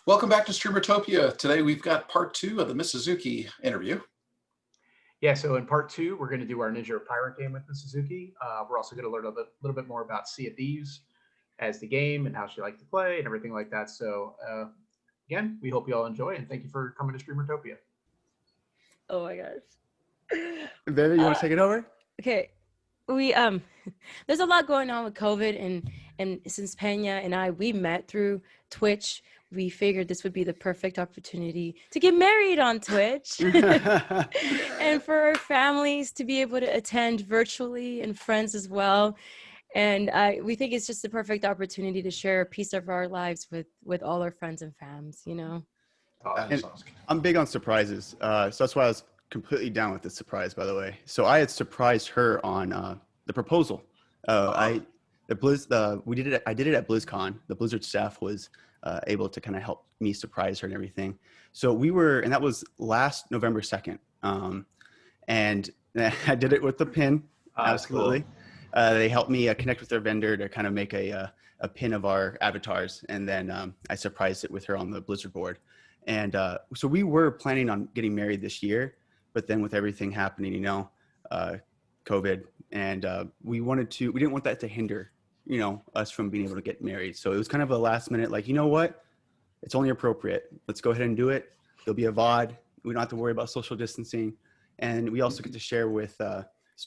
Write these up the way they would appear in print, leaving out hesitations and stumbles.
Welcome back to Streamertopia. Today we've got part 2 of the MissAzuki interview. Yeah, so in part 2, we're going to do our Ninja Pirate game with MissAzuki. We're also going to learn a little bit more about Sea of Thieves as the game and how she likes to play and everything like that. So again, we hope you all enjoy and thank you for coming to Streamertopia. Oh my gosh. Baby, you want to take it over? Okay. We there's a lot going on with COVID and since Pena and we met through Twitch, we figured this would be the perfect opportunity to get married on Twitch and for our families to be able to attend virtually and friends as well. And we think it's just the perfect opportunity to share a piece of our lives with all our friends and fams, you know? And I'm big on surprises. So that's why I was completely down with the surprise, by the way. So I had surprised her on the proposal. I did it at BlizzCon. The Blizzard staff was able to kind of help me surprise her and everything. So and that was last November 2nd. And I did it with the pin. Absolutely. Cool. They helped me connect with their vendor to kind of make a pin of our avatars. And then I surprised it with her on the Blizzard board. And so we were planning on getting married this year, but then with everything happening, COVID, and we didn't want that to hinder, us from being able to get married. So it was kind of a last minute, like, you know what, it's only appropriate. Let's go ahead and do it. There'll be a VOD. We don't have to worry about social distancing. And we also get to share with,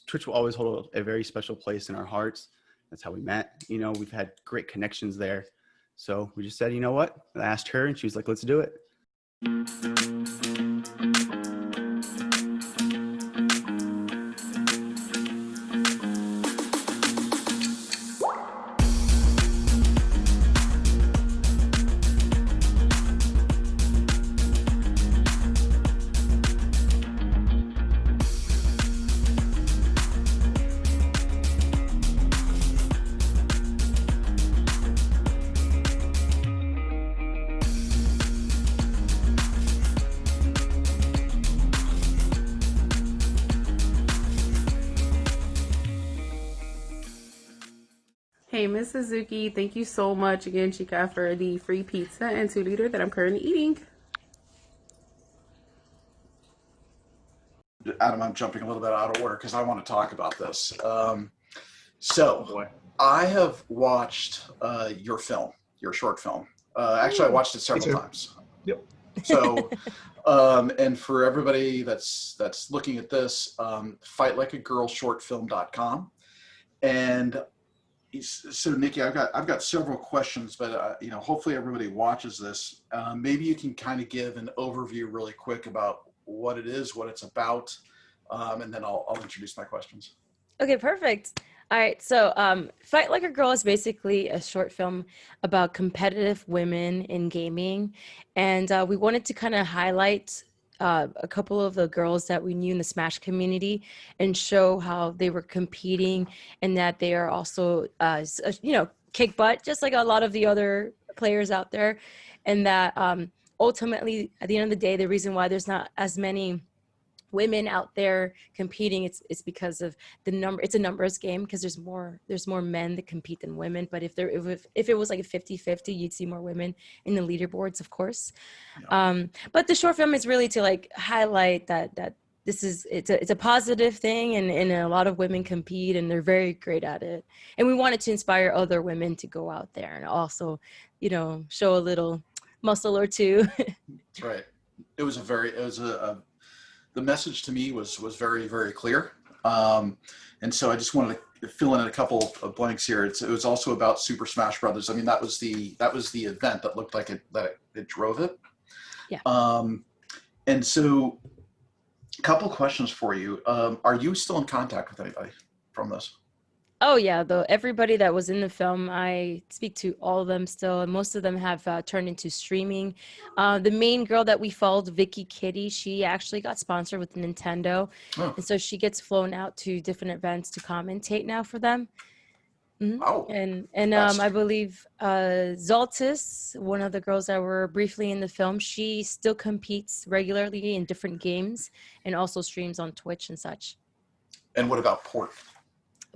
Twitch will always hold a very special place in our hearts. That's how we met. We've had great connections there. So we just said, you know what, I asked her and she was like, let's do it. Hey, MissAzuki, thank you so much again, Chica, for the free pizza and 2-liter that I'm currently eating. Adam, I'm jumping a little bit out of order because I want to talk about this. I have watched your short film. Actually, I watched it several times. Yep. So, and for everybody that's looking at this, fightlikeagirlshortfilm.com. And so, Nikki, I've got several questions, but hopefully everybody watches this. Maybe you can kind of give an overview really quick about what it is, what it's about, and then I'll introduce my questions. Okay, perfect. All right, so Fight Like a Girl is basically a short film about competitive women in gaming, and we wanted to kind of highlight a couple of the girls that we knew in the Smash community and show how they were competing and that they are also, kick butt, just like a lot of the other players out there. And that ultimately, at the end of the day, the reason why there's not as many women out there competing, it's because of the number. It's a numbers game because there's more men that compete than women. But if it was like a 50-50, you'd see more women in the leaderboards, of course. Yeah. But the short film is really to like highlight that it's a positive thing, and a lot of women compete and they're very great at it. And we wanted to inspire other women to go out there and also, show a little muscle or two. That's right. The message to me was very, very clear. And so I just wanted to fill in a couple of blanks here. It was also about Super Smash Brothers. I mean, that was the event that looked like it drove it. Yeah. And so a couple questions for you. Are you still in contact with anybody from this? Oh yeah, though everybody that was in the film, I speak to all of them still, and most of them have turned into streaming. The main girl that we followed, Vicky Kitty, she actually got sponsored with Nintendo, and so she gets flown out to different events to commentate now for them. Mm-hmm. Oh, and I believe Zaltis, one of the girls that were briefly in the film, she still competes regularly in different games and also streams on Twitch and such. And what about Port?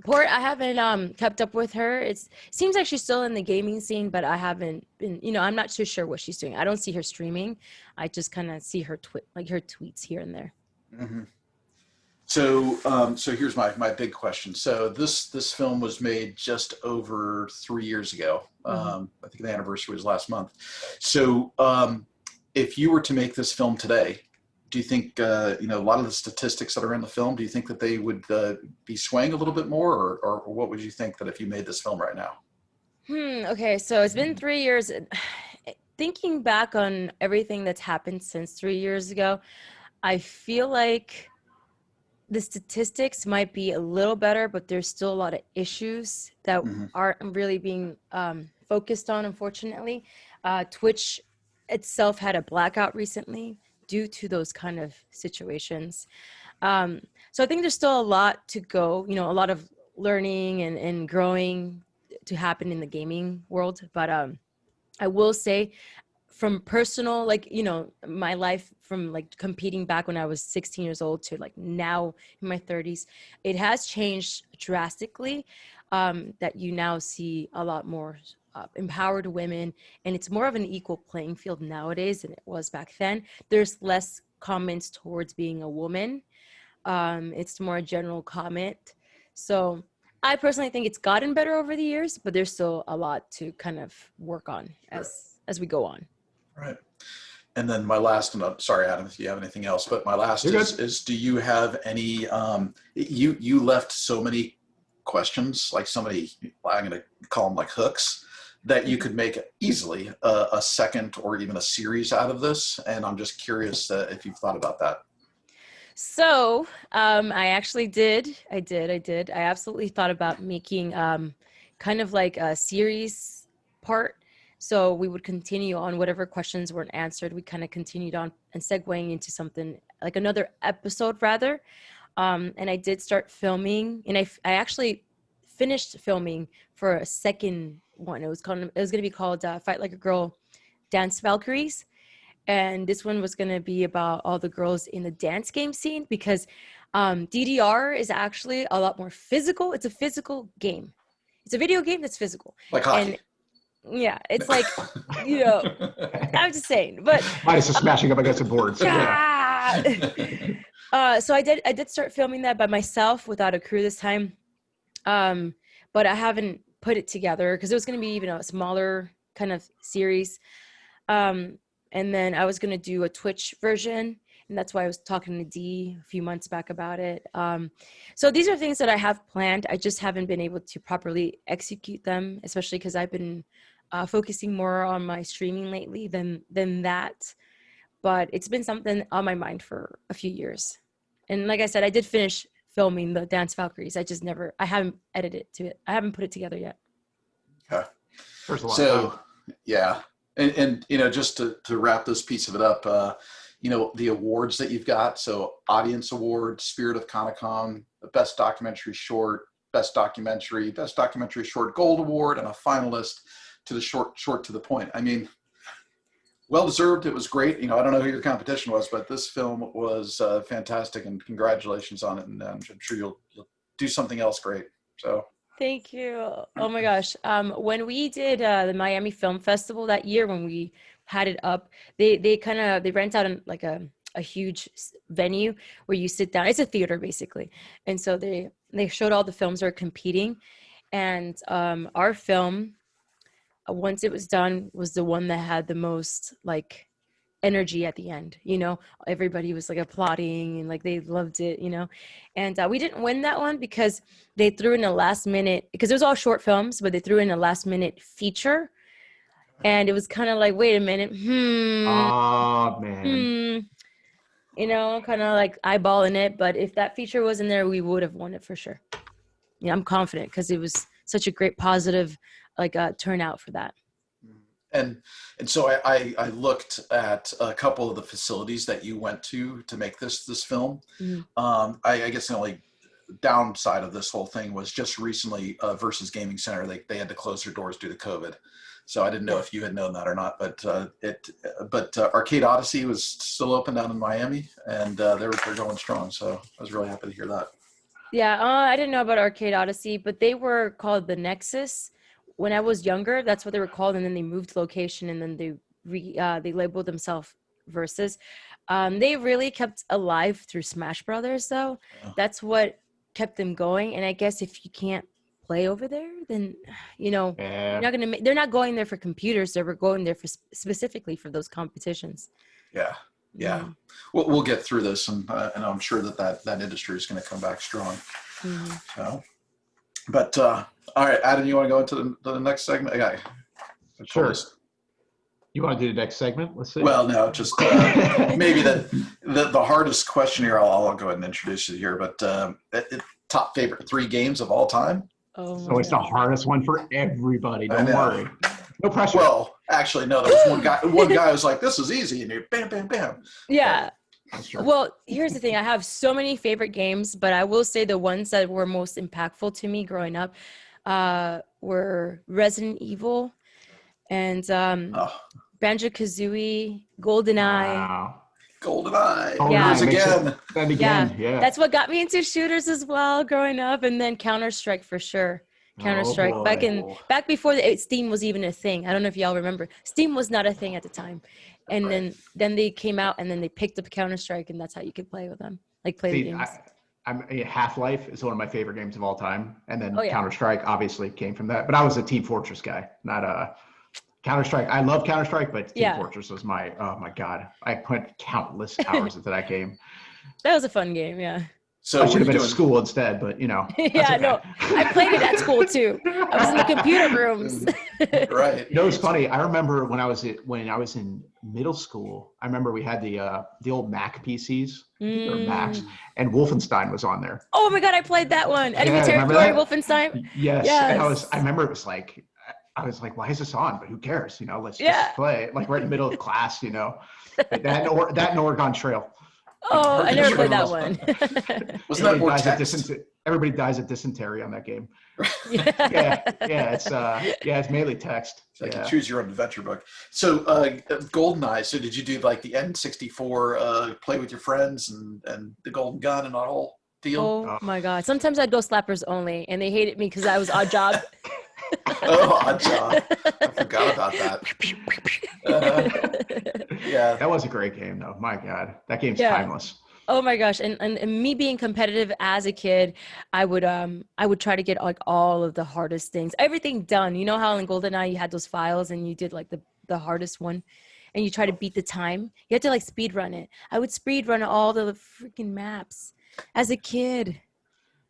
Port, I haven't kept up with her. Seems like she's still in the gaming scene, but I haven't been, I'm not too sure what she's doing. I don't see her streaming. I just kind of see her her tweets here and there. Mm-hmm. So here's my big question. So this film was made just over 3 years ago. I think the anniversary was last month. So if you were to make this film today, do you think a lot of the statistics that are in the film, do you think that they would be swaying a little bit more, or what would you think that if you made this film right now? Okay, so it's been 3 years. Thinking back on everything that's happened since 3 years ago, I feel like the statistics might be a little better, but there's still a lot of issues that aren't really being focused on, unfortunately. Twitch itself had a blackout recently due to those kind of situations. So I think there's still a lot to go, a lot of learning and growing to happen in the gaming world. But I will say, from personal, my life from competing back when I was 16 years old to now in my 30s, it has changed drastically, that you now see a lot more empowered women, and it's more of an equal playing field nowadays than it was back then. There's less comments towards being a woman. It's more a general comment. So I personally think it's gotten better over the years, but there's still a lot to kind of work on as we go on. Right. And then my last, and I'm sorry, Adam, if you have anything else, but my last is do you have any, you left so many questions, like so many, I'm going to call them like hooks, that you could make easily a second or even a series out of this. And I'm just curious if you've thought about that. So I actually did. I absolutely thought about making kind of like a series part. So we would continue on whatever questions weren't answered. We kind of continued on and segueing into something like another episode rather. And I did start filming, and I actually finished filming for a second one. It was going to be called Fight Like a Girl, Dance Valkyries. And this one was going to be about all the girls in the dance game scene, because DDR is actually a lot more physical. It's a physical game. It's a video game that's physical. Like hockey. And yeah, it's like, I'm just saying, but minus the smashing up against the boards. Yeah. So I did start filming that by myself without a crew this time. But I haven't put it together because it was going to be even a smaller kind of series. And then I was going to do a Twitch version, and that's why I was talking to Dee a few months back about it. So these are things that I have planned. I just haven't been able to properly execute them, especially because I've been focusing more on my streaming lately than that. But it's been something on my mind for a few years. And like I said, I did finish filming the Dance Valkyries. I haven't edited to it. I haven't put it together yet. Okay. There's a lot. So, yeah. And just to wrap this piece of it up, the awards that you've got. So Audience Award, Spirit of Comic-Con, the Best Documentary Short, Best Documentary Short Gold Award, and a finalist to the short to the point. I mean, well-deserved. It was great. I don't know who your competition was, but this film was fantastic, and congratulations on it. And I'm sure you'll do something else great. So. Thank you. Oh my gosh. When we did the Miami Film Festival that year, when we had it up, they rent out a huge venue where you sit down. It's a theater basically. And so they showed all the films that are competing. And our film, once it was done, was the one that had the most energy at the end. Everybody was applauding and they loved it, and we didn't win that one because they threw in a last minute, because it was all short films, but they threw in a last minute feature, and it was kind of wait a minute, oh man, kind of eyeballing it. But if that feature wasn't there, we would have won it for sure. I'm confident because it was such a great positive turnout for that. And so I looked at a couple of the facilities that you went to make this film. Mm-hmm. I guess the only downside of this whole thing was just recently Versus Gaming Center, they had to close their doors due to COVID. So I didn't know if you had known that or not, but Arcade Odyssey was still open down in Miami, and they're going strong. So I was really happy to hear that. Yeah, I didn't know about Arcade Odyssey, but they were called the Nexus. When I was younger, that's what they were called, and then they moved location, and then they labeled themselves Versus. They really kept alive through Smash Brothers, though. Oh. That's what kept them going. And I guess if you can't play over there, then you're Yeah. not gonna. They're not going there for computers. They were going there for specifically for those competitions. Yeah. Yeah. Mhm. We'll get through this, and I'm sure that industry is going to come back strong. Mhm. So, but all right, Adam, you want to go into the next segment? Yeah. Sure. You want to do the next segment? Let's see. Well, no, just maybe the hardest question here. I'll go ahead and introduce you here. But top favorite 3 games of all time. Oh, So it's the hardest one for everybody. Don't worry. No pressure. Well, actually, no. There was one guy. One guy was like, "This is easy," and you bam, bam, bam. yeah. That's true. Well, here's the thing. I have so many favorite games, but I will say the ones that were most impactful to me growing up were Resident Evil and Banjo-Kazooie, GoldenEye. Wow. GoldenEye. Yeah. Again. Yeah. That's what got me into shooters as well growing up, and then Counter-Strike for sure. Counter-Strike boy. back before Steam was even a thing. I don't know if y'all remember. Steam was not a thing at the time, and Right. then they came out, and then they picked up Counter-Strike, and that's how you could play with them, like play the See, games. Half-Life is one of my favorite games of all time, and then Oh, yeah. Counter-Strike obviously came from that. But I was a Team Fortress guy, not a Counter-Strike. I love Counter-Strike, but Team Yeah. Fortress was my god. I put countless hours into that game. That was a fun game, yeah. So I what should are have you been at doing? school instead, but that's Yeah, okay. no, I played it at school too. I was in the computer rooms. Right. You know, it's funny. I remember when I was in middle school. I remember we had the old Mac PCs or Macs, and Wolfenstein was on there. Oh my god, I played that one. Enemy Yeah, remember Territory, that? Wolfenstein. Yes. Yes. And I remember it was like, I was like, why is this on? But who cares? Let's Yeah. just play it. Like we're in the middle of class. But that and Oregon Trail. Oh, I never played that Wasn't one. Wasn't that more text? Everybody dies of dysentery on that game. Yeah. It's mainly text. It's like Yeah. a choose your own adventure book. So GoldenEye. So did you do like the N64 play with your friends and the golden gun and that whole deal? Oh my god. Sometimes I'd go slappers only, and they hated me because I was odd job. Oh, odd job. I forgot about that. Yeah. That was a great game, though. My God, that game's Yeah. timeless. Oh my gosh. And me being competitive as a kid, I would try to get like all of the hardest things, everything done. You know how in GoldenEye you had those files and you did like the hardest one and you try to beat the time. You had to like speed run it. I would speed run all the freaking maps as a kid.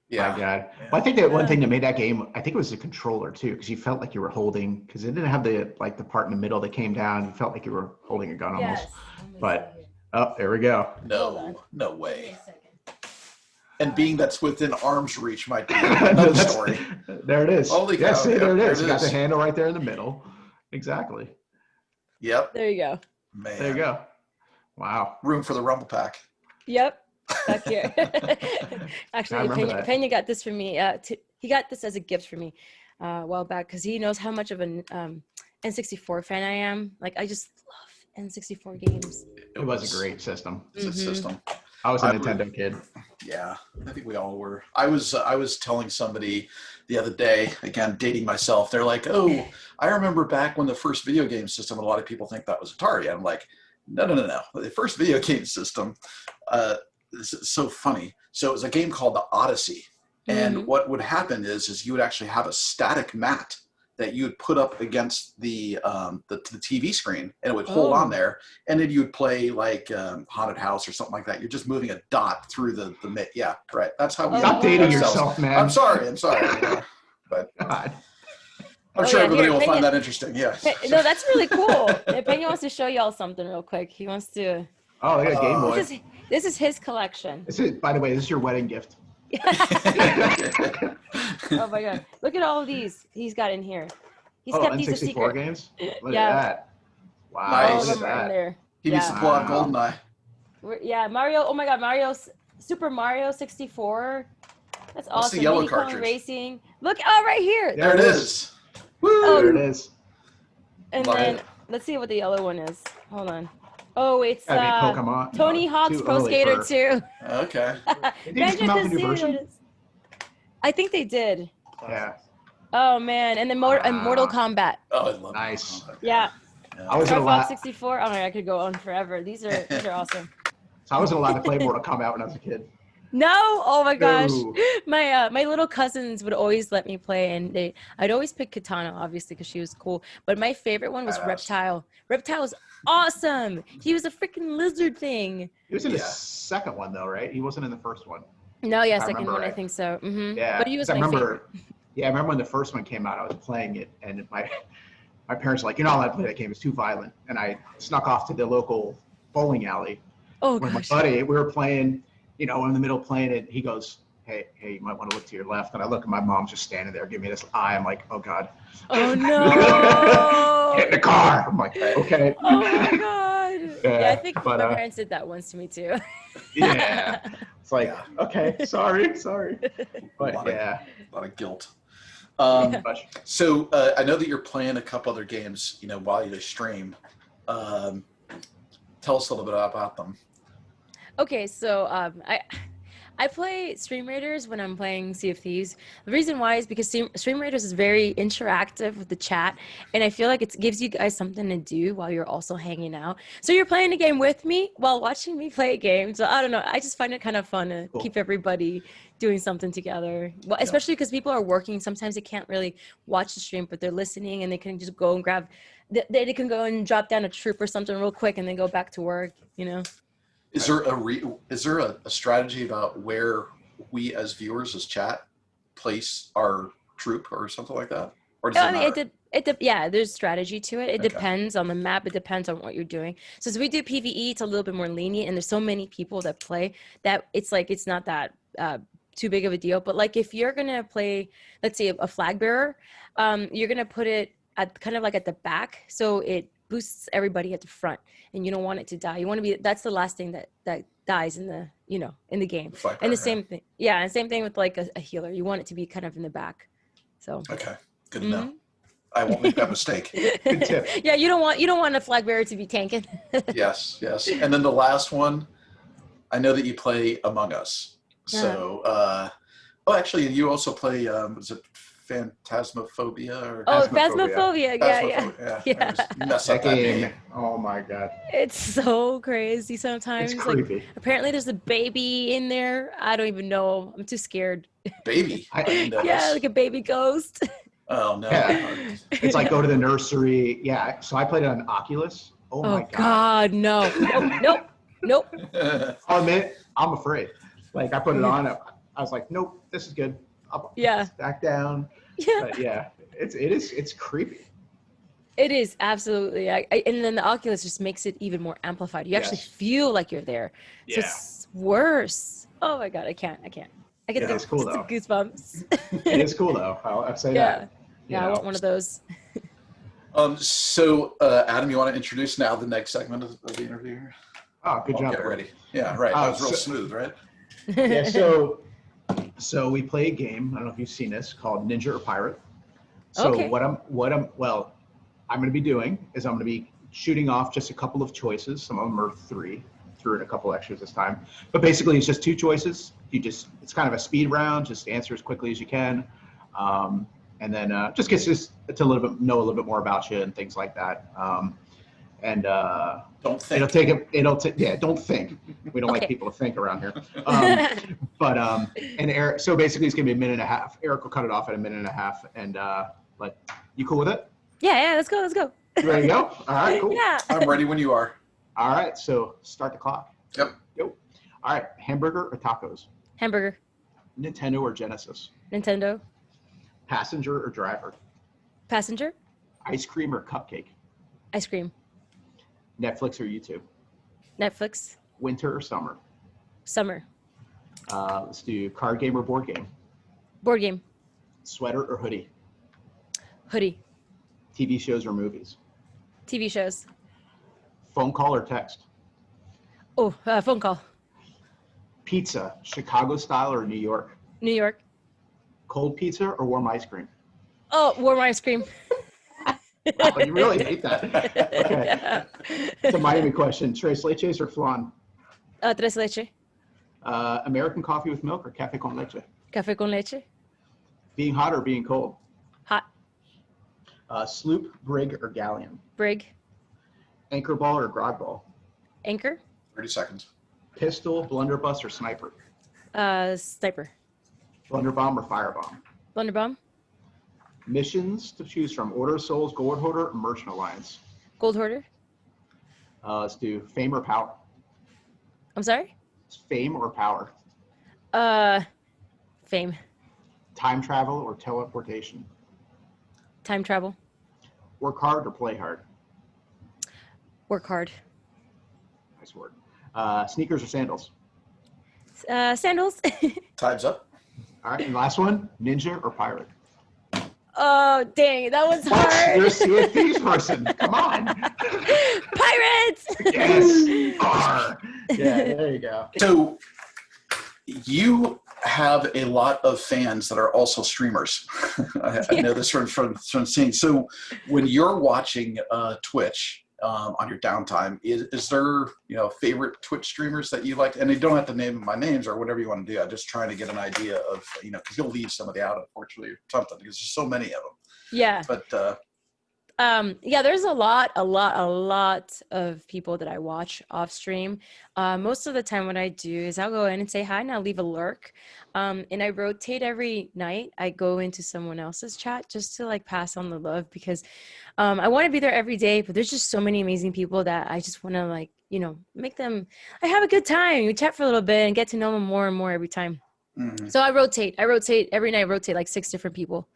Yeah. My God. Well, I think that one thing that made that game, I think it was the controller too, because you felt like you were holding, because it didn't have the part in the middle that came down. You felt like you were holding a gun almost. But there we go. No way. And being that's within arm's reach might be another story. There it is. Holy cow. Yeah, see, there it Yep, is. there You it got the is. handle right there in the middle. Exactly. Yep. There you go. Man. There you go. Wow. Room for the rumble pack. Yep. Back here. Actually, remember that. Pena got this for me. He got this as a gift for me a while back because he knows how much of an N64 fan I am. Like, I just love N64 games. It was a great system. It's a system. I was a Nintendo kid. Yeah, I think we all were. I was telling somebody the other day, again, dating myself. They're like, "Oh, I remember back when the first video game system." And a lot of people think that was Atari. I'm like, no. The first video game system. It's so funny. So it was a game called the Odyssey, and what would happen is you would actually have a static mat that you would put up against the TV screen, and it would hold on there, and then you would play like Haunted House or something like that. You're just moving a dot through the yeah, right. That's how we Stop dating ourselves. yourself, man. I'm sorry, but God. I'm Oh, sure yeah, everybody here, will find Pena- that interesting. Yes. No, that's really cool. Pena wants to show y'all something real quick. He wants to. Oh, they got Game Boy. This is his collection. By the way, this is your wedding gift. Oh my god! Look at all of these he's got in here. He's Oh, kept these a N64 secret. games? Look Yeah. at that. Wow. Nice. All Look of at them are in that. there. He needs to Yeah. pull out Wow. GoldenEye. Yeah, Mario. Oh my god, Super Mario 64. That's awesome. What's the yellow Diddy Kong cartridge? Racing. Look, oh, right here. There it is. Woo! Oh, There it is. And Love then it. let's see what the yellow one is. Hold on. Oh, it's Gotta be Pokemon. Tony Hawk's Too Pro early Skater for- 2. Okay. Did they just come out with a new Banjo-Kazooie, version? there it is. I think they did. Yeah. Oh man, and then Mortal Kombat. Oh, I love Nice. Mortal Kombat. Yeah. I wasn't Star allowed. Fox 64. Oh my, I could go on forever. These are awesome. So I wasn't allowed to play Mortal Kombat when I was a kid. No, oh my gosh, No. my little cousins would always let me play, and I'd always pick Katana, obviously, because she was cool. But my favorite one was Badass. Reptile. Reptile was awesome. He was a freaking lizard thing. He was in the Yeah. second one though, right? He wasn't in the first one. No, yeah, I second remember one, I right. think so. Hmm. Yeah. But he was 'cause my I favorite. remember when the first one came out, I was playing it, and my parents were like, "You're not allowed to play that game. It's too violent." And I snuck off to the local bowling alley Oh with my gosh. buddy. We were playing, in the middle playing it. He goes, Hey, you might want to look to your left. And I look, and my mom's just standing there, giving me this eye. I'm like, oh God. Oh no. Get in the car. I'm like, okay. Oh my god. Yeah, I think but, my parents did that once to me too. Yeah. It's like, Yeah. okay, sorry. But A lot of guilt. So I know that you're playing a couple other games, while you stream. Tell us a little bit about them. Okay, so I play Stream Raiders when I'm playing Sea of Thieves. The reason why is because Stream Raiders is very interactive with the chat, and I feel like it gives you guys something to do while you're also hanging out. So you're playing a game with me while watching me play a game. So I don't know. I just find it kind of fun to keep everybody doing something together. Well, especially because people are working. Sometimes they can't really watch the stream, but they're listening, and they can just go and grab. They can go and drop down a troop or something real quick, and then go back to work. Is there a strategy about where we as viewers, as chat, place our troop or something like that? Or does it matter? Yeah, there's strategy to it. It Okay. depends on the map. It depends on what you're doing. So as we do PvE, it's a little bit more lenient, and there's so many people that play that it's like it's not that too big of a deal. But like if you're gonna play, let's say a flag bearer, you're gonna put it at kind of like at the back, so it boosts everybody at the front, and you don't want it to die. You want to be, that's the last thing that dies in the in the game. And the same thing, and same thing with like a healer. You want it to be kind of in the back. So okay, good to know. I won't make that mistake. Good tip. Yeah, you don't want a flag bearer to be tanking. Yes. And then the last one, I know that you play Among Us. So, actually, you also play. Was it Phantasmophobia? Or Phasmophobia. Yeah. Mess up that name. Oh my God. It's so crazy sometimes. It's Like, creepy. apparently there's a baby in there. I don't even know. I'm too scared. Baby. I didn't know Yeah, this. like a baby ghost. Oh no. Yeah. It's like go to the nursery. Yeah. So I played it on Oculus. Oh my God, no. Nope. I'll admit, I'm afraid. Like I put it on. I was like, nope, this is good. I'll back down. Yeah. But yeah, it's creepy. It is, absolutely. And then the Oculus just makes it even more amplified. You actually feel like you're there. So it's worse. Oh my God, I can't. I get It's cool though. goosebumps. It is cool though. I'll say that. Yeah, I want one of those. So Adam, you want to introduce now the next segment of the interview here? Oh, good job. Get ready. Yeah, right. That was real smooth, right? Yeah, so we play a game. I don't know if you've seen this called Ninja or Pirate. So what I'm going to be doing is I'm going to be shooting off just a couple of choices. Some of them are three. Threw in a couple extras this time, but basically it's just two choices. It's kind of a speed round. Just answer as quickly as you can, and then just gets us to know a little bit more about you and things like that. And don't think. Don't think. We don't like people to think around here. And Eric, so basically it's gonna be a minute and a half. Eric will cut it off at a minute and a half, and you cool with it? Yeah, let's go. You ready to go? All right, cool. Yeah. I'm ready when you are. All right, so start the clock. Yep. Go. All right, hamburger or tacos? Hamburger. Nintendo or Genesis? Nintendo. Passenger or driver? Passenger. Ice cream or cupcake? Ice cream. Netflix or YouTube? Netflix. Winter or summer? Summer. Let's do card game or board game? Board game. Sweater or hoodie? Hoodie. TV shows or movies? TV shows. Phone call or text? Oh, phone call. Pizza, Chicago style or New York? New York. Cold pizza or warm ice cream? Oh, warm ice cream. Oh, you really hate that. Okay. Yeah. It's a Miami question. Tres leches or flan? Tres leche. American coffee with milk or cafe con leche? Café con leche. Being hot or being cold? Hot. Sloop, brig, or galleon? Brig. Anchor ball or grog ball? Anchor. 30 seconds. Pistol, blunderbuss, or sniper? Sniper. Blunderbomb or firebomb? Blunderbomb. Missions to choose from: Order of Souls, Gold Hoarder, or Merchant Alliance? Gold Hoarder. Let's do fame or power. I'm sorry? Fame or power? Fame. Time travel or teleportation? Time travel. Work hard or play hard? Work hard. Nice word. Sneakers or sandals? Sandals. Time's up. All right, and last one: ninja or pirate? Oh, dang. That was You're hard. a Sea of Thieves person. Come on. Pirates. Yes. R. Yeah, there you go. So you have a lot of fans that are also streamers. I know this from seeing. So when you're watching Twitch on your downtime, is there favorite Twitch streamers that you like? And you don't have to name my names or whatever you want to do. I'm just trying to get an idea of because you'll leave somebody out unfortunately or something because there's so many of them. Yeah. But yeah, there's a lot of people that I watch off stream. Most of the time what I do is I'll go in and say hi and I'll leave a lurk. And I rotate every night. I go into someone else's chat just to like pass on the love because I want to be there every day, but there's just so many amazing people that I just want to like, make them have a good time. We chat for a little bit and get to know them more and more every time. mm-hmm. So I rotate every night. I rotate like 6 different people.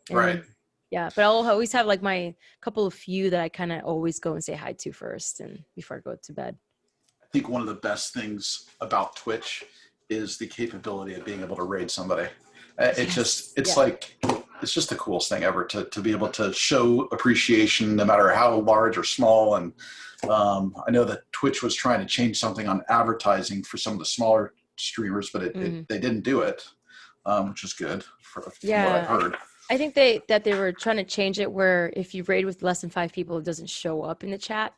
And Right. Yeah, but I'll always have like my couple of few that I kind of always go and say hi to first and before I go to bed. I think one of the best things about Twitch is the capability of being able to raid somebody. It's just the coolest thing ever to be able to show appreciation no matter how large or small. And I know that Twitch was trying to change something on advertising for some of the smaller streamers, but they didn't do it, which is good from what I've heard. I think that they were trying to change it where if you raid with less than 5 people, it doesn't show up in the chat.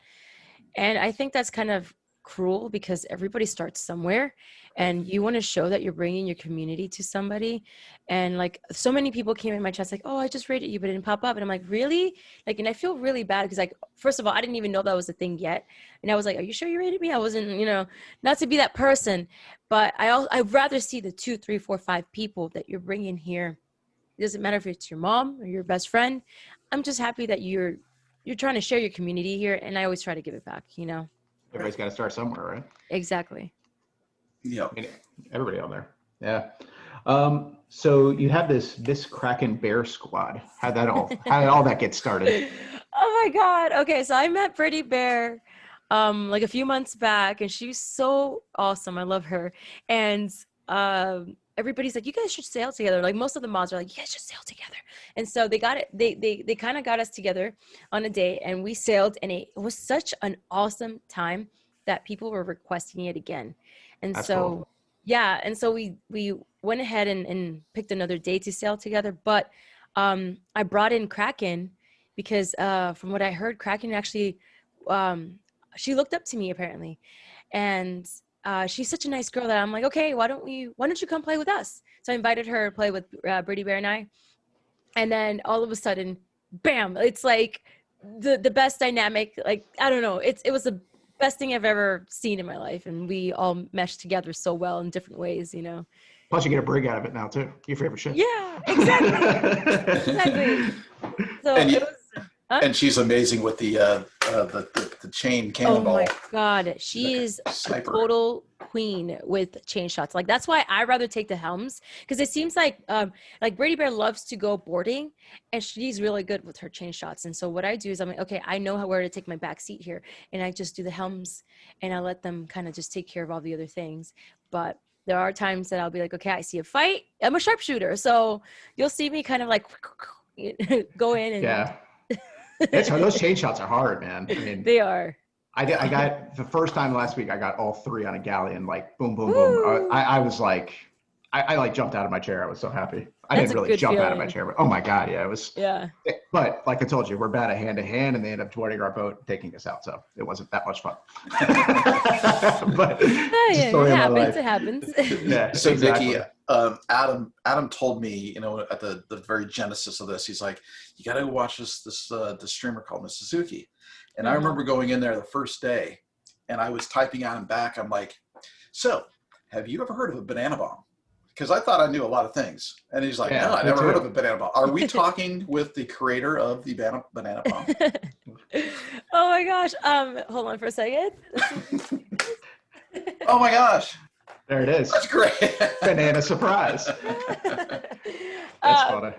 And I think that's kind of cruel because everybody starts somewhere and you want to show that you're bringing your community to somebody. And like so many people came in my chat like, oh, I just raided you, but it didn't pop up. And I'm like, really? Like, and I feel really bad because like, first of all, I didn't even know that was a thing yet. And I was like, are you sure you raided me? I wasn't, not to be that person, but I'd rather see the 2, 3, 4, 5 people that you're bringing here. It doesn't matter if it's your mom or your best friend. I'm just happy that you're trying to share your community here. And I always try to give it back, Everybody's got to start somewhere, right? Exactly. Yeah. Everybody on there. Yeah. So you have this Kraken Bear squad. How did all that get started? Oh my God. Okay. So I met Pretty Bear like a few months back and she's so awesome. I love her. And everybody's like, you guys should sail together. Like most of the mods are like, you guys should sail together. And so they got it. They kind of got us together on a date and we sailed and it was such an awesome time that people were requesting it again. And That's so, cool. yeah. And so we went ahead and picked another day to sail together. But I brought in Kraken because from what I heard, Kraken actually, she looked up to me apparently. And she's such a nice girl that I'm like, okay, why don't you come play with us? So I invited her to play with Brady Bear and I. And then all of a sudden, bam, it's like the best dynamic. Like, I don't know. It was the best thing I've ever seen in my life. And we all meshed together so well in different ways, Plus you get a brig out of it now too. Your favorite ship. Yeah, exactly. Exactly. So And it was. Huh? And she's amazing with the chain cannonball. Oh my God. She is a total queen with chain shots. Like that's why I rather take the helms because it seems like Brady Bear loves to go boarding and she's really good with her chain shots. And so what I do is I'm like, okay, I know where to take my back seat here. And I just do the helms and I let them kind of just take care of all the other things. But there are times that I'll be like, okay, I see a fight. I'm a sharpshooter. So you'll see me kind of like go in and yeah. Those chain shots are hard, man. I mean, they are. I got the first time last week. I got all 3 on a galleon, like boom, boom, boom. I was like, I like jumped out of my chair. I was so happy. I That's didn't a really good jump out of my feeling. chair, but oh my God, yeah, it was. Yeah. But like I told you, we're bad at hand, and they ended up joining our boat, and taking us out. So it wasn't that much fun. But Oh, it's a yeah, story it of my happens. life. It happens. Yeah, So exactly. Nikki, Adam told me, you know, at the very genesis of this, he's like, you got to watch this streamer called MissAzuki. And I remember going in there the first day, and I was typing on him back. I'm like, so have you ever heard of a banana bomb? Because I thought I knew a lot of things. And he's like, Yeah, no, I me never heard too. of a banana bomb. Are we talking with the creator of the banana bomb? Oh my gosh. Hold on for a second. Oh my gosh, There it is. that's great. Banana surprise. That's funny.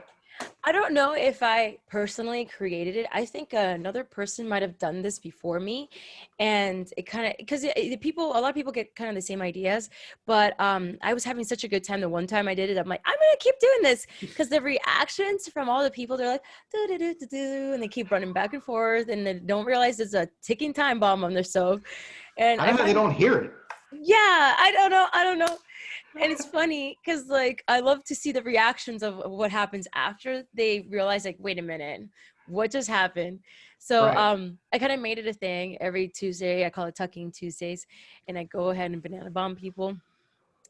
I don't know if I personally created it. I think another person might have done this before me, and it kind of because a lot of people get kind of the same ideas. But I was having such a good time the one time I did it. I'm like, I'm gonna keep doing this because the reactions from all the people, they're like, do do do do do, and they keep running back and forth, and they don't realize there's a ticking time bomb on their stove. And I don't know, they don't hear it. yeah, I don't know. And it's funny because like I love to see the reactions of what happens after they realize like, wait a minute, what just happened? So Right. I kind of made it a thing every Tuesday. I call it Tucking Tuesdays, and I go ahead and banana bomb people.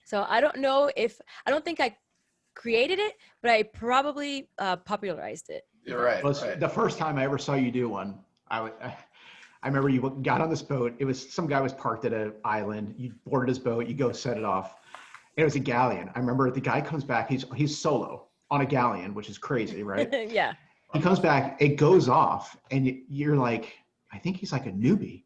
So I don't think I created it, but I probably popularized it. You're right. Well, Right. the first time I ever saw you do one, I remember you got on this boat. It was some guy was parked at an island. You boarded his boat. You go set it off. And it was a galleon. I remember the guy comes back. He's solo on a galleon, which is crazy, right? Yeah. He comes back. It goes off, and you're like, I think he's like a newbie,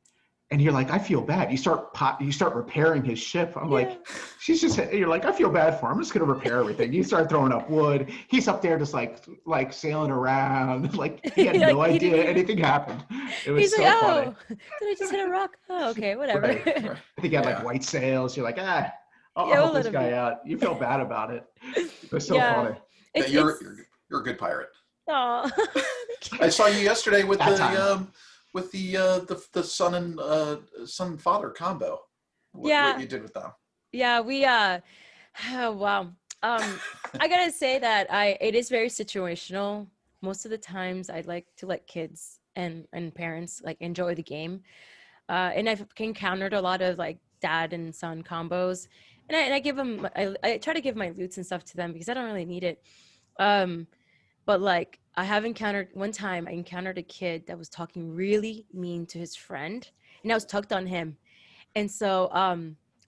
and you're like, I feel bad. You start repairing his ship. I'm like, she's just. You're like, I feel bad for him. I'm just gonna repair everything. You start throwing up wood. He's up there just like sailing around. Like he had Like, no he idea didn't even- anything happened. It was He's so like, funny. oh, did I just hit a rock? Oh, okay, whatever. Right. I think he had like Yeah. white sails. You're like, I'll Yeah, we'll help let this him guy be. out. You feel bad about it. It was so Yeah. funny. Yeah, It's, you're a good pirate. aw. I saw you yesterday with That the son and father combo. Yeah. What you did with them. Yeah, we oh, wow. I gotta say that it is very situational. Most of the times I like to let kids and parents like enjoy the game. And I've encountered a lot of like dad and son combos, and I give them I try to give my loots and stuff to them because I don't really need it. But like I have encountered one time I encountered a kid that was talking really mean to his friend, and I was tucked on him. And so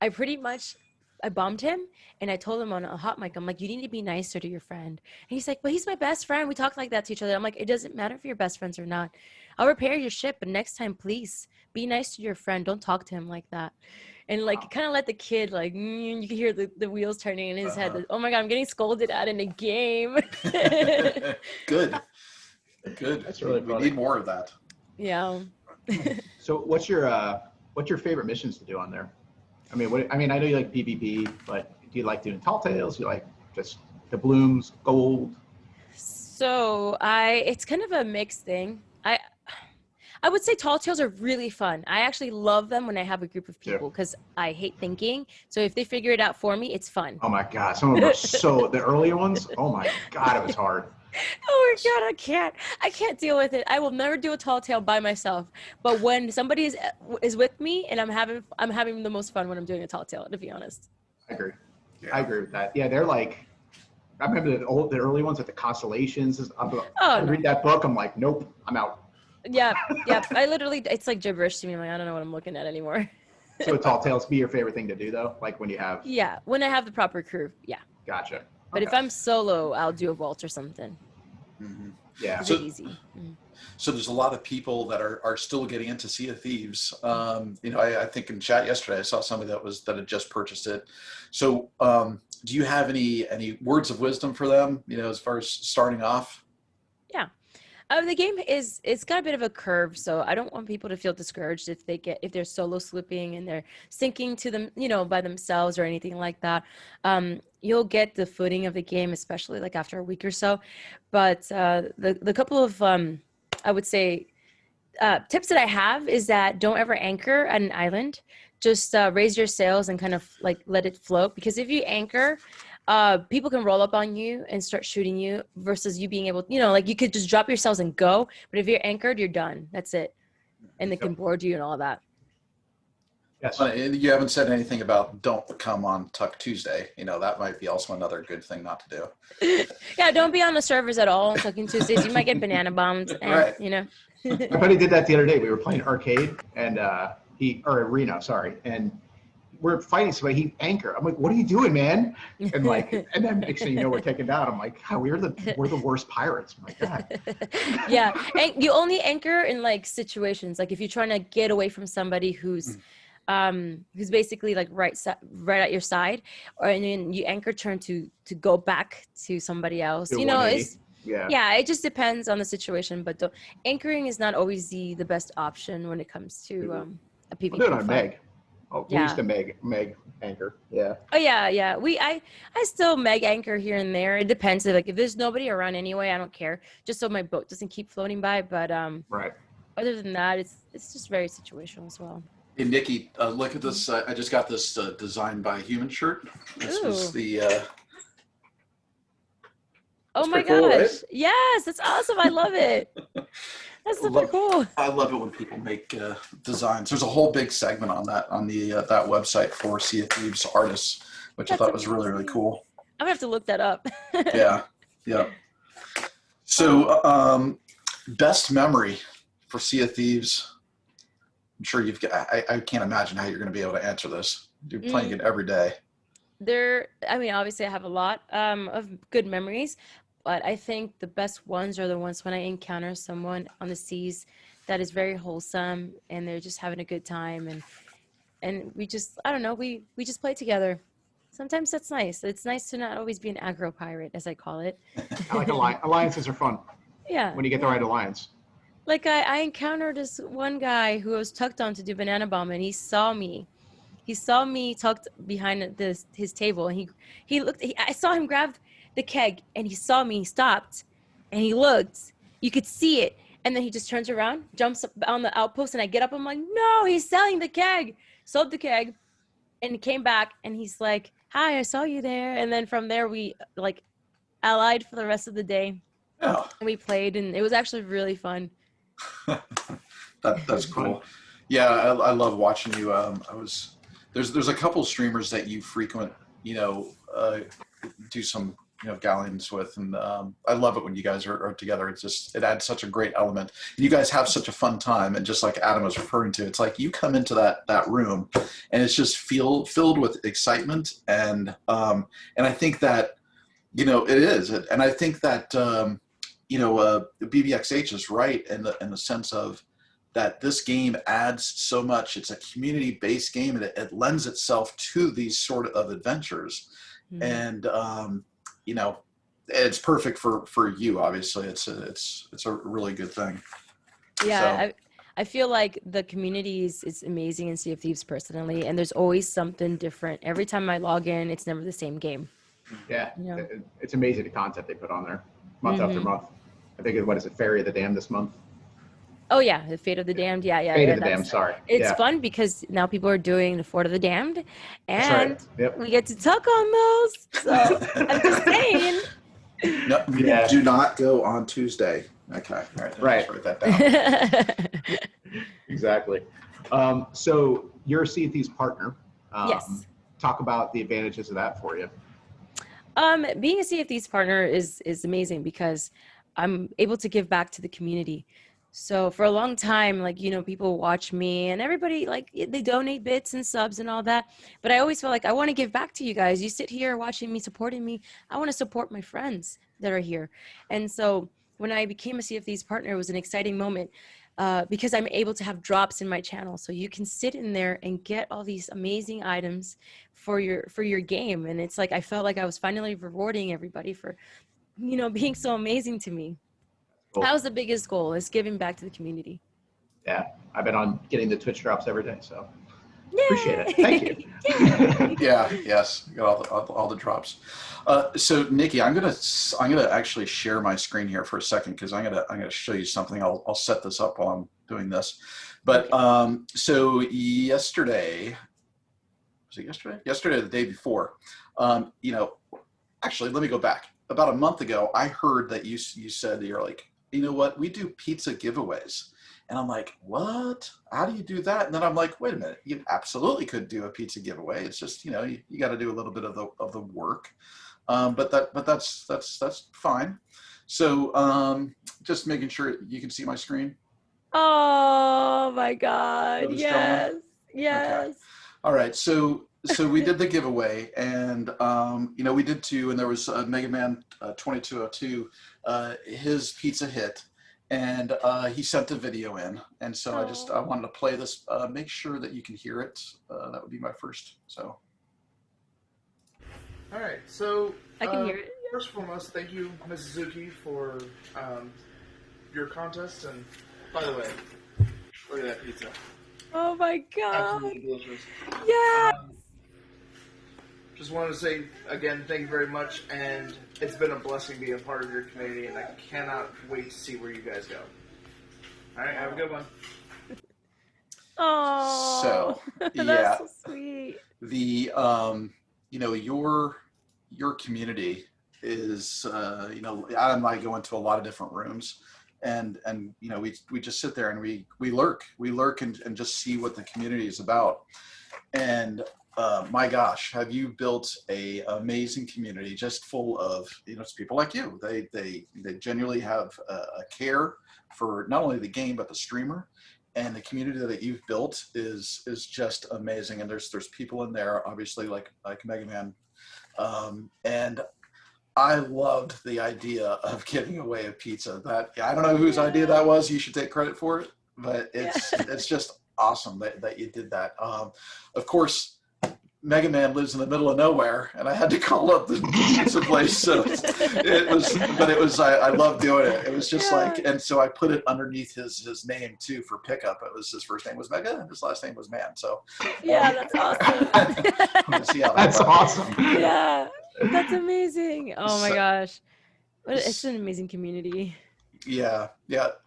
I pretty much I bombed him, and I told him on a hot mic, I'm like, you need to be nicer to your friend. And he's like, well, he's my best friend. We talk like that to each other. I'm like, it doesn't matter if you're best friends or not. I'll repair your ship, but next time, please be nice to your friend. Don't talk to him like that. And like kind of let the kid like you can hear the wheels turning in his head. That, oh my God, I'm getting scolded at in a game. Good. That's really we funny. need more of that. Yeah. So what's your favorite missions to do on there? I mean, I know you like PvP, but do you like doing tall tales? You like just the blooms, gold? So it's kind of a mixed thing. I would say tall tales are really fun. I actually love them when I have a group of people because I hate thinking. So if they figure it out for me, it's fun. Oh my God, some of them are the earlier ones. Oh my God, it was hard. Oh my God, I can't deal with it. I will never do a tall tale by myself. But when somebody is with me, and I'm having the most fun when I'm doing a tall tale, to be honest. I agree. Yeah. I agree with that. Yeah, they're like, I remember the early ones with the constellations. I read that book. I'm like, nope, I'm out. Yeah. I literally, it's like gibberish to me. I'm like, I don't know what I'm looking at anymore. So would tall tales be your favorite thing to do though? Like when you have? Yeah, when I have the proper crew. Yeah. Gotcha. But if I'm solo, I'll do a vault or something. Mhm. Yeah. It's easy. So there's a lot of people that are still getting into Sea of Thieves. I think in chat yesterday I saw somebody that had just purchased it. So do you have any words of wisdom for them? As far as starting off. Yeah. The game it's got a bit of a curve, so I don't want people to feel discouraged if they're solo slipping and they're sinking to them, by themselves or anything like that. You'll get the footing of the game, especially like after a week or so. But the couple of I would say tips that I have is that don't ever anchor at an island. Just raise your sails and kind of like let it float, because if you anchor, people can roll up on you and start shooting you versus you being able, like you could just drop yourselves and go. But if you're anchored, you're done. That's it. And they can board you and all that. Yes. You haven't said anything about don't come on Tuck Tuesday. That might be also another good thing not to do. Yeah, don't be on the servers at all on Tucking Tuesdays. You might get banana bombed. And, Right. My buddy did that the other day. We were playing arcade and arena, sorry. And we're fighting somebody, he anchor. I'm like, what are you doing, man? And then next thing you know, we're taken down. I'm like, we're the worst pirates. My God. Yeah. And you only anchor in like situations. Like if you're trying to get away from somebody who's basically like right at your side, and then you anchor turn to go back to somebody else. It just depends on the situation, but anchoring is not always the best option when it comes to a PvP. We'll do it on fight. Meg. We used to Meg anchor. Yeah. Oh yeah. I still Meg anchor here and there. It depends. If there's nobody around anyway, I don't care. Just so my boat doesn't keep floating by. But right. Other than that, it's just very situational as well. Hey, Nikki, look at this. I just got this designed by Human shirt. This was the. Oh my gosh! Cool, right? Yes, that's awesome. I love it. That's super cool. I love it when people make designs. There's a whole big segment on that that website for Sea of Thieves artists, which I thought was really, really cool. I'm gonna have to look that up. Yeah. So, best memory for Sea of Thieves. I'm sure you've got. I can't imagine how you're going to be able to answer this. You're playing it every day. Obviously I have a lot of good memories, but I think the best ones are the ones when I encounter someone on the seas that is very wholesome and they're just having a good time and we just, I don't know, we just play together. Sometimes that's nice. It's nice to not always be an aggro pirate, as I call it. I like alliances are fun. Yeah. When you get the right alliance. Like I encountered this one guy who was tucked on to do banana bomb and he saw me tucked behind his table, and he looked. I saw him grab the keg, and he saw me, stopped, and he looked. You could see it, and then he just turns around, jumps up on the outpost, and I get up. I'm like, no, he's selling the keg. Sold the keg, and he came back, and he's like, hi, I saw you there. And then from there, we like allied for the rest of the day. Oh. And we played, and it was actually really fun. That's cool. Yeah, I love watching you. There's a couple streamers that you frequent, do some, galleons with, and I love it when you guys are together. It adds such a great element. And you guys have such a fun time, and just like Adam was referring to, it's like you come into that room, and it's just filled with excitement, and I think that, it is, and I think that BBXH is right in the sense of that this game adds so much. It's a community-based game, and it lends itself to these sort of adventures. And it's perfect for you. Obviously, it's a really good thing. Yeah, so. I feel like the community is amazing in Sea of Thieves personally, and there's always something different. Every time I log in, it's never the same game. Yeah, it's amazing the content they put on there month after month. I think what is it, Ferry of the Damned this month? Oh yeah, the Fate of the Damned. Yeah. Fate of the Damned. Sorry. It's fun because now people are doing the Fort of the Damned, and we get to tuck on those. So I'm just saying. No, do not go on Tuesday. Okay. All right. Right. Write that down. Exactly. So you're a Sea of Thieves partner. Yes. Talk about the advantages of that for you. Being a Sea of Thieves partner is amazing because I'm able to give back to the community. So for a long time, people watch me and everybody, they donate bits and subs and all that. But I always feel like I want to give back to you guys. You sit here watching me, supporting me. I want to support my friends that are here. And so when I became a Sea of Thieves partner, it was an exciting moment because I'm able to have drops in my channel. So you can sit in there and get all these amazing items for your game. And it's like I felt like I was finally rewarding everybody for, being so amazing to me. Cool. That was the biggest goal, is giving back to the community. Yeah, I've been on getting the Twitch drops every day, so Yay! Appreciate it. Thank you. Yes, got all the drops. So Nikki, I'm gonna actually share my screen here for a second because I'm gonna show you something. I'll set this up while I'm doing this. But so yesterday, was it yesterday? Yesterday, or the day before, actually, let me go back. About a month ago, I heard that you said you're like, you know what, we do pizza giveaways. And I'm like, what? How do you do that? And then I'm like, wait a minute, you absolutely could do a pizza giveaway. It's just, you know, you got to do a little bit of the work. But that's fine. So just making sure you can see my screen. Oh my God. Notice, Yes. gentlemen? Yes. Okay. All right. So we did the giveaway, and you know, we did two, and there was Mega Man 2202, his pizza hit, and he sent a video in, and so I wanted to play this. Make sure that you can hear it. That would be my first. So. All right, so I can hear it. First and foremost, thank you, MissAzuki, for your contest. And by the way, look at that pizza. Oh my God. Absolutely delicious. Yes. Just wanted to say again, thank you very much, and it's been a blessing being a part of your community, and I cannot wait to see where you guys go. All right, have a good one. Oh. So yeah, That's so sweet. the you know, your community is you know, Adam and I go into a lot of different rooms, and you know, we just sit there and we lurk and just see what the community is about. And my gosh, have you built a amazing community just full of, you know, it's people like you. They genuinely have a care for not only the game but the streamer, and the community that you've built is just amazing. And there's people in there, obviously, like Mega Man, and I loved the idea of giving away a pizza. That, I don't know whose idea that was. You should take credit for it, but it's just awesome that you did that. Of course, Mega Man lives in the middle of nowhere, and I had to call up the pizza place. So I love doing it. It was just like, and so I put it underneath his name too for pickup. It was, his first name was Mega, and his last name was Man. So Yeah, that's awesome. see how That's awesome. Yeah, that's amazing. Oh my So- gosh. It's an amazing community. Yeah.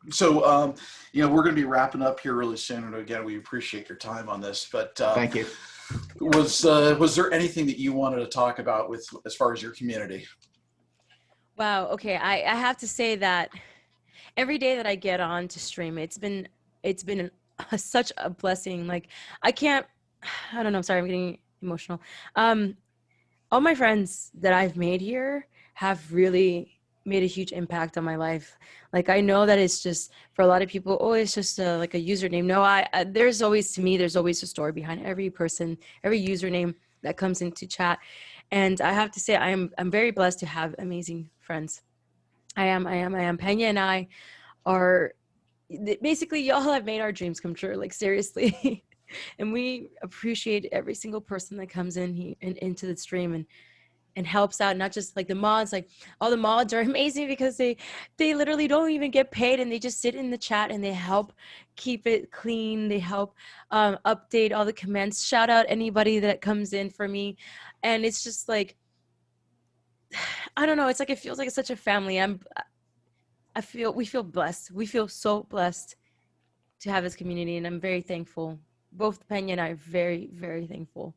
So, you know, we're going to be wrapping up here really soon. And again, we appreciate your time on this, but Thank you. Was there anything that you wanted to talk about with, as far as your community? Wow. Okay. I have to say that every day that I get on to stream, it's been such a blessing. Like I don't know. I'm sorry. I'm getting emotional. All my friends that I've made here have really made a huge impact on my life. Like I know that it's just, for a lot of people, oh, it's just like a username. No, there's always a story behind every person, every username that comes into chat. And I have to say, I'm very blessed to have amazing friends. I am. Pena and I are basically, y'all have made our dreams come true. Like seriously. And we appreciate every single person that comes in here and into the stream and helps out. Not just like the mods, like all the mods are amazing because they literally don't even get paid, and they just sit in the chat and they help keep it clean. They help update all the comments, shout out anybody that comes in for me. And it's just like, I don't know, it's like, it feels like it's such a family. We feel blessed. We feel so blessed to have this community, and I'm very thankful. Both Pena and I are very, very thankful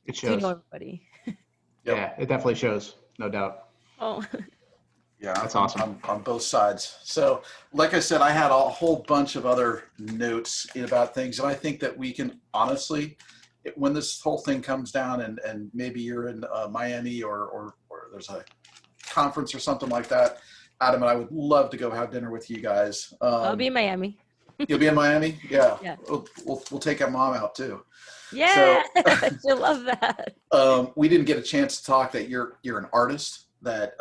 It to shows. know everybody. Yep. Yeah, it definitely shows. No doubt. Oh. Yeah, That's awesome. on both sides. So, like I said, I had a whole bunch of other notes about things, and I think that we can honestly, when this whole thing comes down, and maybe you're in Miami or there's a conference or something like that, Adam and I would love to go have dinner with you guys. I'll be in Miami. You'll be in Miami? Yeah. Yeah. We'll take our mom out too. Yeah, she'll love that. We didn't get a chance to talk that you're an artist. That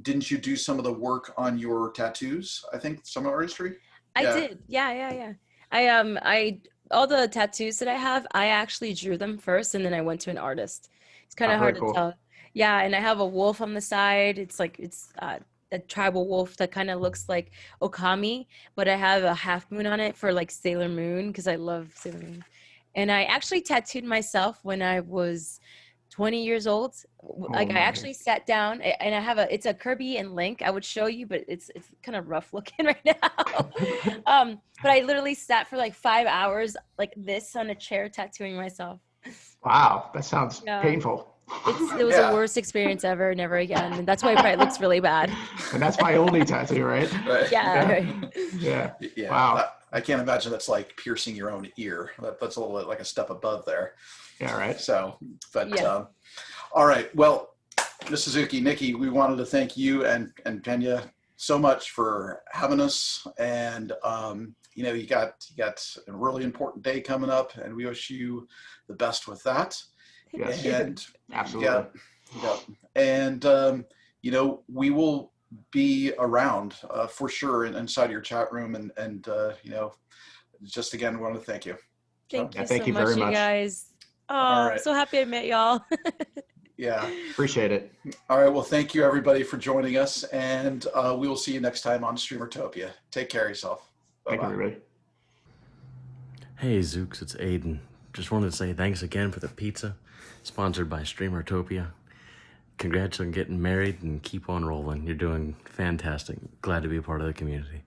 didn't you do some of the work on your tattoos? I think some artistry. I did. Yeah. I all the tattoos that I have, I actually drew them first, and then I went to an artist. It's kind of hard to tell. Yeah, and I have a wolf on the side. It's like a tribal wolf that kind of looks like Okami, but I have a half moon on it for like Sailor Moon because I love Sailor Moon. And I actually tattooed myself when I was 20 years old. Like I actually sat down, and I have it's a Kirby and Link. I would show you, but it's kind of rough looking right now. But I literally sat for like 5 hours like this on a chair tattooing myself. Wow, that sounds painful. It was Yeah. the worst experience ever. Never again. And that's why it probably looks really bad. And that's my only tattoo, right? Right. Yeah. Yeah. Yeah. Wow. I can't imagine that's like piercing your own ear. That's a little bit like a step above there. Yeah, right. So, but Yeah. all right. Well, MissAzuki, Nikki, we wanted to thank you and Kenya so much for having us. And you know, you got a really important day coming up, and we wish you the best with that. Yes. And Absolutely. yeah. And you know, we will be around for sure inside your chat room, and you know, just again, want to thank you. Thank Yeah, you thank so you much, very you much. guys. Oh, All right. I'm so happy I met y'all. Yeah. Appreciate it. All right. Well, thank you everybody for joining us, and we will see you next time on Streamertopia. Take care of yourself. Thank you, Bye-bye. everybody. Hey Zooks, it's Aiden. Just wanted to say thanks again for the pizza, sponsored by Streamertopia. Congrats on getting married and keep on rolling. You're doing fantastic. Glad to be a part of the community.